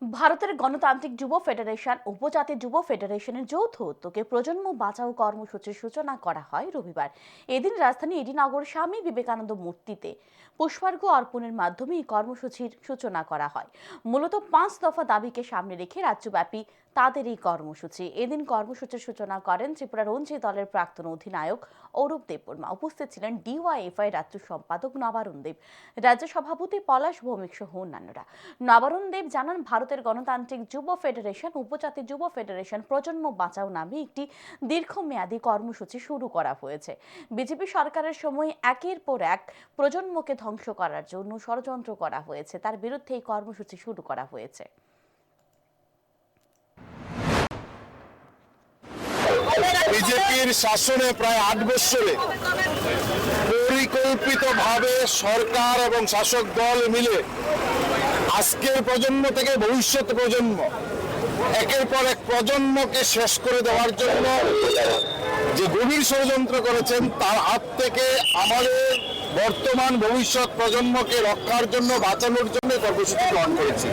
ভারতের গণতান্ত্রিক যুব ফেডারেশন উপজাতি যুব ফেডারেশনের যৌথ উদ্যোগে প্রজন্ম বাঁচাও কর্মসূচির সূচনা করা হয় রবিবার। এদিন রাজধানী এডিনগর স্বামী বিবেকানন্দ মূর্তিতে পুষ্পার্ঘ্য অর্পণের মাধ্যমে এই কর্মসূচির সূচনা করা হয়। মূলত 5 দফা দাবিকে সামনে রেখে রাজ্যব্যাপী তাদের এই কর্মসূচি। এদিন কর্মসূচির সূচনা করেন ত্রিপুরা রঞ্জি দলের প্রাক্তন অধিনায়ক অরূপ দেববর্মা। উপস্থিত ছিলেন ডিওয়াইএফআই রাজ্য সম্পাদক নবারুণ দেব, রাজ্য সভাপতি পলাশ ভৌমিক সহ অন্যান্যরা। নবারুণ দেব জানান, ভারতের গণতান্ত্রিক যুব ফেডারেশন উপজাতি যুব ফেডারেশন প্রজন্ম বাঁচাও নামে একটি দীর্ঘমেয়াদী কর্মসূচি শুরু করা হয়েছে। বিজেপি সরকারের সময় একের পর এক প্রজন্মকে ধ্বংস করার জন্য ষড়যন্ত্র করা হয়েছে, তার বিরুদ্ধে এই কর্মসূচি শুরু করা হয়েছে। বিজেপির শাসনে প্রায় 8 বছরে পরিকল্পিতভাবে সরকার এবং শাসক দল মিলে আজকের প্রজন্ম থেকে ভবিষ্যৎ প্রজন্ম একের পর এক প্রজন্মকে শেষ করে দেওয়ার জন্য যে গভীর ষড়যন্ত্র করেছেন, তার হাত থেকে আমাদের বর্তমান ভবিষ্যৎ প্রজন্মকে রক্ষার জন্য বাঁচানোর জন্য কর্মসূচি গ্রহণ করেছি।